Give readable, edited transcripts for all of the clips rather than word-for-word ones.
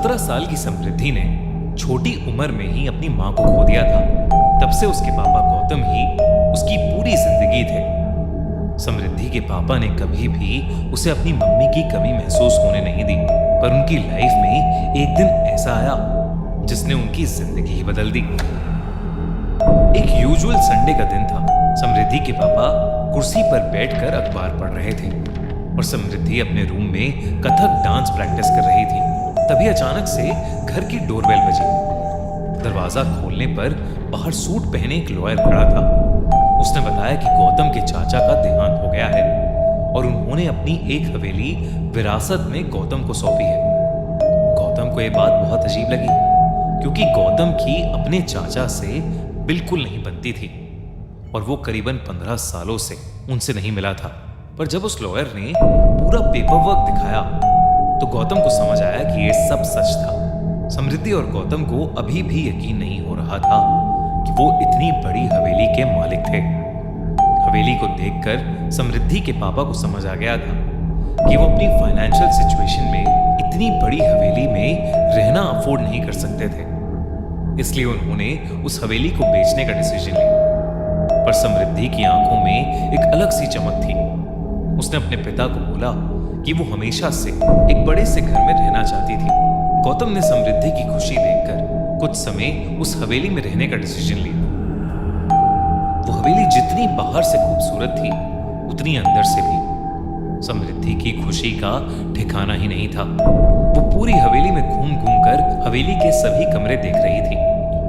17 साल की समृद्धि ने छोटी उम्र में ही अपनी मां को खो दिया था। तब से उसके पापा गौतम ही उसकी पूरी जिंदगी थे। समृद्धि के पापा ने कभी भी उसे अपनी मम्मी की कमी महसूस होने नहीं दी, पर उनकी लाइफ में एक दिन ऐसा आया जिसने उनकी जिंदगी ही बदल दी। एक यूजुअल संडे का दिन था। समृद्धि के पापा कुर्सी पर बैठकर अखबार पढ़ रहे थे और समृद्धि अपने रूम में कथक डांस प्रैक्टिस कर रही थी। तभी अचानक से घर की डोरबेल बजी। दरवाजा खोलने पर बाहर सूट पहने एक लॉयर खड़ा था। उसने बताया कि गौतम के चाचा का देहांत हो गया है और उन्होंने अपनी एक हवेली विरासत में गौतम को सौंपी है। गौतम को यह बात बहुत अजीब लगी, क्योंकि गौतम की अपने चाचा से बिल्कुल नहीं बनती थी और वो करीबन 15 सालों से उनसे नहीं मिला था। पर जब उस लॉयर ने पूरा पेपर वर्क दिखाया तो गौतम को समझ आया कि ये सब सच था। समृद्धि और गौतम को अभी भी यकीन नहीं हो रहा था कि वो इतनी बड़ी हवेली के मालिक थे। हवेली को देखकर समृद्धि के पापा को समझ आ गया था कि वो अपनी फाइनेंशियल सिचुएशन में इतनी बड़ी हवेली में रहना अफोर्ड नहीं कर सकते थे। इसलिए उन्होंने उस हवेली को बेचने का डिसीजन लिया। पर समृद्धि की आंखों में एक अलग सी चमक थी। उसने अपने पिता को बोला कि वो हमेशा से एक बड़े से घर में रहना चाहती थी। गौतम ने समृद्धि की खुशी देखकर कुछ समय उस हवेली में रहने का डिसीजन लिया। वो हवेली जितनी बाहर से खूबसूरत थी, उतनी अंदर से भी समृद्धि की खुशी का ठिकाना ही नहीं था। वो पूरी हवेली में घूम घूम कर हवेली के सभी कमरे देख रही थी।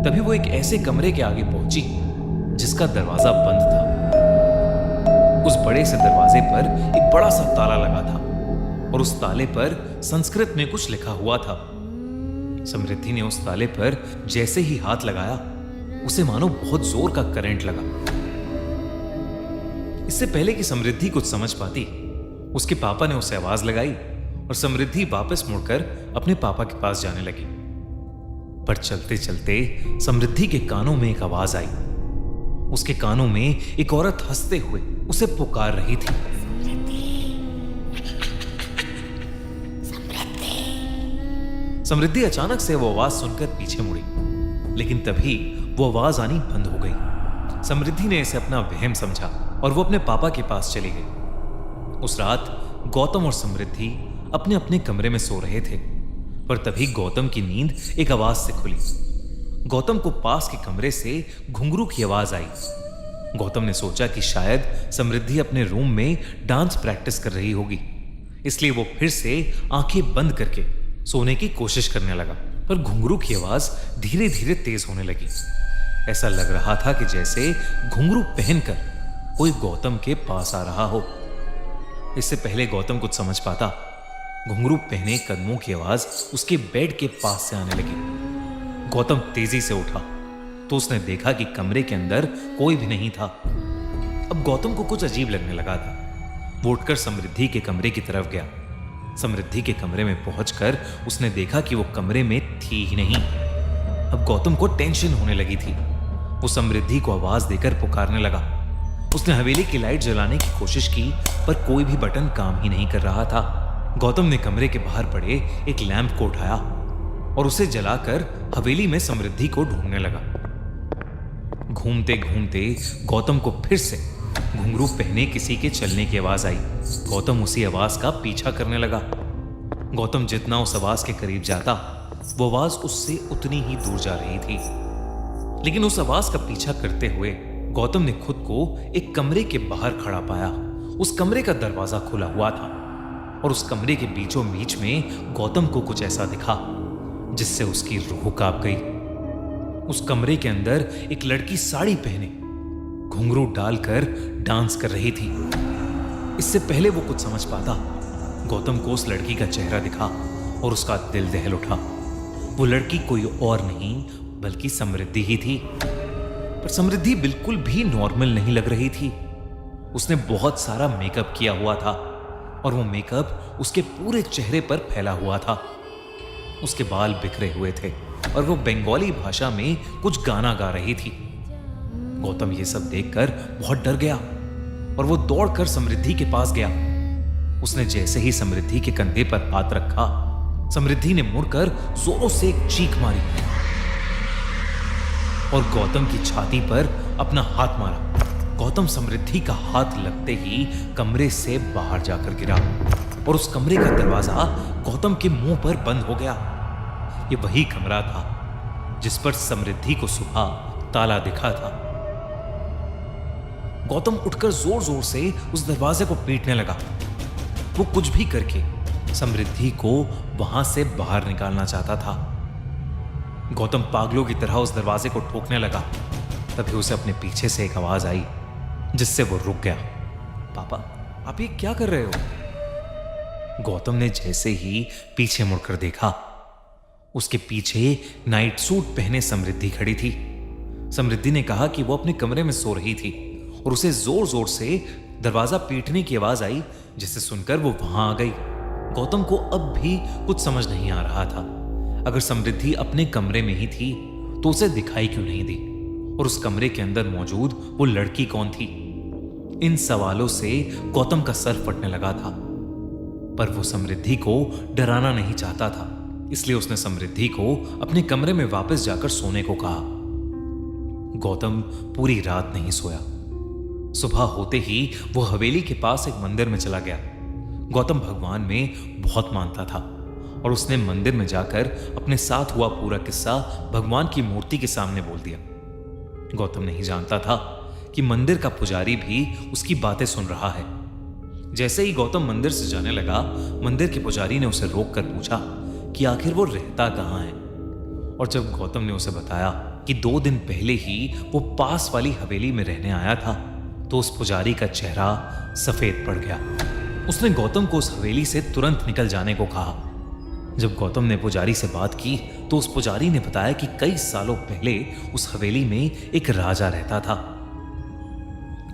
तभी वो एक ऐसे कमरे के आगे पहुंची जिसका दरवाजा बंद था। उस बड़े से दरवाजे पर एक बड़ा सा ताला लगा था और उस ताले पर संस्कृत में कुछ लिखा हुआ था। समृद्धि ने उस ताले पर जैसे ही हाथ लगाया, उसे मानो बहुत जोर का करंट लगा। इससे पहले कि समृद्धि कुछ समझ पाती, उसके पापा ने उसे आवाज लगाई और समृद्धि वापस मुड़कर अपने पापा के पास जाने लगी। पर चलते चलते समृद्धि के कानों में एक आवाज आई। उसके कानों में एक औरत हंसते हुए उसे पुकार रही थी। समृद्धि अचानक से वो आवाज सुनकर पीछे मुड़ी, लेकिन तभी वो आवाज आनी बंद हो गई। समृद्धि ने इसे अपना वहम समझा और वो अपने पापा के पास चली गई। उस रात गौतम और समृद्धि अपने अपने कमरे में सो रहे थे, पर तभी गौतम की नींद एक आवाज से खुली। गौतम को पास के कमरे से घुंघरू की आवाज आई। गौतम ने सोचा कि शायद समृद्धि अपने रूम में डांस प्रैक्टिस कर रही होगी, इसलिए वो फिर से आंखें बंद करके सोने की कोशिश करने लगा। पर घुंघरू की आवाज धीरे धीरे तेज होने लगी। ऐसा लग रहा था कि जैसे घुंघरू पहनकर कोई गौतम के पास आ रहा हो। इससे पहले गौतम कुछ समझ पाता, घुंघरू पहने कदमों की आवाज उसके बेड के पास से आने लगी। गौतम तेजी से उठा तो उसने देखा कि कमरे के अंदर कोई भी नहीं था। अब गौतम को कुछ अजीब लगने लगा था। वो उठकर समृद्धि के कमरे की तरफ गया। समृद्धि के कमरे में पहुंचकर उसने देखा कि वो कमरे में थी ही नहीं। अब गौतम को टेंशन होने लगी थी। वो समृद्धि को आवाज देकर पुकारने लगा। उसने हवेली की लाइट जलाने की कोशिश की, पर कोई भी बटन काम ही नहीं कर रहा था। गौतम ने कमरे के बाहर पड़े एक लैंप को उठाया और उसे जलाकर हवेली में समृद्धि को ढूंढने लगा। घूमते घूमते गौतम को फिर से घुंघरू पहने किसी के चलने की आवाज आई। गौतम उसी आवाज का पीछा करने लगा। गौतम जितना उस आवाज के करीब जाता, वो आवाज उससे उतनी ही दूर जा रही थी। लेकिन उस आवाज का पीछा करते हुए गौतम ने खुद को एक कमरे के बाहर खड़ा पाया। उस कमरे का दरवाजा खुला हुआ था और उस कमरे के बीचों बीच में गौतम को कुछ ऐसा दिखा जिससे उसकी रूह कांप गई। उस कमरे के अंदर एक लड़की साड़ी पहने घुंघरू डालकर डांस कर रही थी। इससे पहले वो कुछ समझ पाता, गौतम को उस लड़की का चेहरा दिखा और उसका दिल दहल उठा। वो लड़की कोई और नहीं बल्कि समृद्धि ही थी। पर समृद्धि बिल्कुल भी नॉर्मल नहीं लग रही थी। उसने बहुत सारा मेकअप किया हुआ था और वो मेकअप उसके पूरे चेहरे पर फैला हुआ था। उसके बाल बिखरे हुए थे और वो बंगाली भाषा में कुछ गाना गा रही थी। गौतम ये सब देखकर बहुत डर गया और वो दौड़कर समृद्धि के पास गया। उसने जैसे ही समृद्धि के कंधे पर हाथ रखा, समृद्धि ने मुड़कर जोरों से एक चीख मारी और गौतम की छाती पर अपना हाथ मारा। गौतम समृद्धि का हाथ लगते ही कमरे से बाहर जाकर गिरा और उस कमरे का दरवाजा गौतम के मुंह पर बंद हो गया। ये वही कमरा था जिस पर समृद्धि को सुबह ताला दिखा था। गौतम उठकर जोर जोर से उस दरवाजे को पीटने लगा। वो कुछ भी करके समृद्धि को वहां से बाहर निकालना चाहता था। गौतम पागलों की तरह उस दरवाजे को ठोकने लगा। तभी उसे अपने पीछे से एक आवाज आई जिससे वो रुक गया। पापा, आप ये क्या कर रहे हो? गौतम ने जैसे ही पीछे मुड़कर देखा, उसके पीछे नाइट सूट पहने समृद्धि खड़ी थी। समृद्धि ने कहा कि वो अपने कमरे में सो रही थी और उसे जोर जोर से दरवाजा पीटने की आवाज आई, जिसे सुनकर वो वहां आ गई। गौतम को अब भी कुछ समझ नहीं आ रहा था। अगर समृद्धि अपने कमरे में ही थी तो उसे दिखाई क्यों नहीं दी, और उस कमरे के अंदर मौजूद वो लड़की कौन थी? इन सवालों से गौतम का सर फटने लगा था, पर वो समृद्धि को डराना नहीं चाहता था। इसलिए उसने समृद्धि को अपने कमरे में वापस जाकर सोने को कहा। गौतम पूरी रात नहीं सोया। सुबह होते ही वो हवेली के पास एक मंदिर में चला गया। गौतम भगवान में बहुत मानता था और उसने मंदिर में जाकर अपने साथ हुआ पूरा किस्सा भगवान की मूर्ति के सामने बोल दिया। गौतम नहीं जानता था कि मंदिर का पुजारी भी उसकी बातें सुन रहा है। जैसे ही गौतम मंदिर से जाने लगा, मंदिर के पुजारी ने उसे रोककर पूछा कि आखिर वो रहता कहां है। और जब गौतम ने उसे बताया कि 2 दिन पहले ही वो पास वाली हवेली में रहने आया था, तो उस पुजारी का चेहरा सफेद पड़ गया। उसने गौतम को उस हवेली से तुरंत निकल जाने को कहा। जब गौतम ने पुजारी से बात की तो उस पुजारी ने बताया कि कई सालों पहले उस हवेली में एक राजा रहता था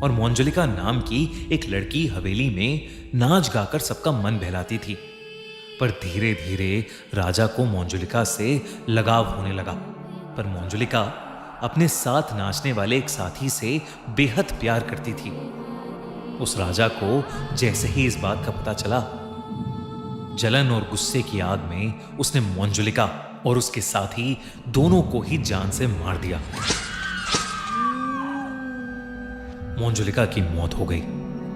और मंजुलिका नाम की एक लड़की हवेली में नाच गाकर सबका मन बहलाती थी। पर धीरे धीरे राजा को मंजुलिका से लगाव होने लगा। पर मंजुलिका अपने साथ नाचने वाले एक साथी से बेहद प्यार करती थी। उस राजा को जैसे ही इस बात का पता चला, जलन और गुस्से की आग में उसने मंजुलिका और उसके साथी दोनों को ही जान से मार दिया। मंजुलिका की मौत हो गई,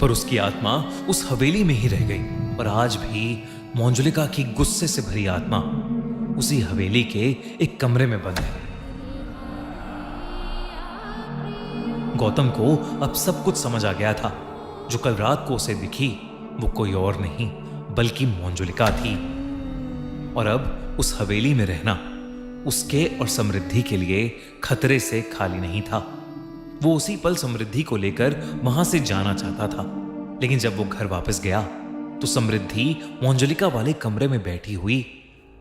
पर उसकी आत्मा उस हवेली में ही रह गई। और आज भी मंजुलिका की गुस्से से भरी आत्मा उसी हवेली के एक कमरे में बंद है। गौतम को अब सब कुछ समझ आ गया था। जो कल रात को उसे दिखी वो कोई और नहीं बल्कि मंजुलिका थी। और अब उस हवेली में रहना उसके और समृद्धि के लिए खतरे से खाली नहीं था। वो उसी पल समृद्धि को लेकर वहां से जाना चाहता था, लेकिन जब वो घर वापस गया तो समृद्धि मंजुलिका वाले कमरे में बैठी हुई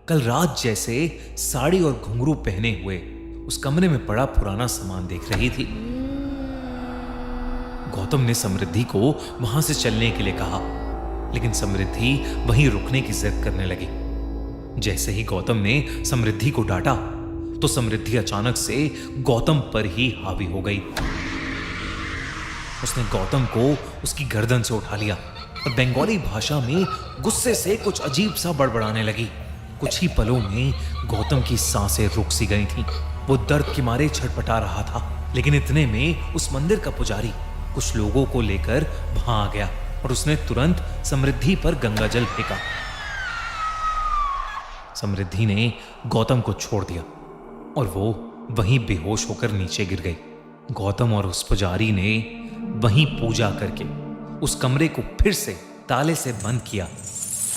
कल रात जैसे साड़ी और घुंघरू पहने हुए उस कमरे में पड़ा पुराना सामान देख रही थी। गौतम ने समृद्धि को वहां से चलने के लिए कहा, लेकिन समृद्धि वहीं रुकने की जिद करने लगी। जैसे ही गौतम ने समृद्धि को डांटा तो समृद्धि अचानक से गौतम पर ही हावी हो गई। उसने गौतम को उसकी गर्दन से उठा लिया और बंगाली भाषा में गुस्से से कुछ अजीब सा बड़बड़ाने लगी। कुछ ही पलों में गौतम की सांसें रुक सी गई थीं। वो दर्द के मारे छटपटा रहा था, लेकिन इतने में उस मंदिर का पुजारी कुछ लोगों को लेकर वहां आ गया और उसने तुरंत समृद्धि पर गंगाजल फेंका। समृद्धि ने गौतम को छोड़ दिया और वो वहीं बेहोश होकर नीचे गिर गई। गौतम और उस पुजारी ने वहीं पूजा करके उस कमरे को फिर से ताले से बंद किया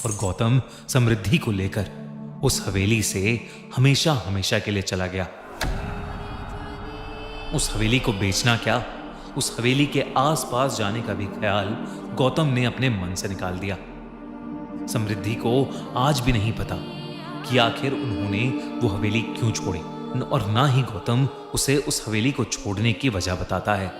और गौतम समृद्धि को लेकर उस हवेली से हमेशा हमेशा के लिए चला गया। उस हवेली को बेचना क्या, उस हवेली के आसपास जाने का भी ख्याल गौतम ने अपने मन से निकाल दिया। समृद्धि को आज भी नहीं पता कि आखिर उन्होंने वो हवेली क्यों छोड़ी, और ना ही गौतम उसे उस हवेली को छोड़ने की वजह बताता है।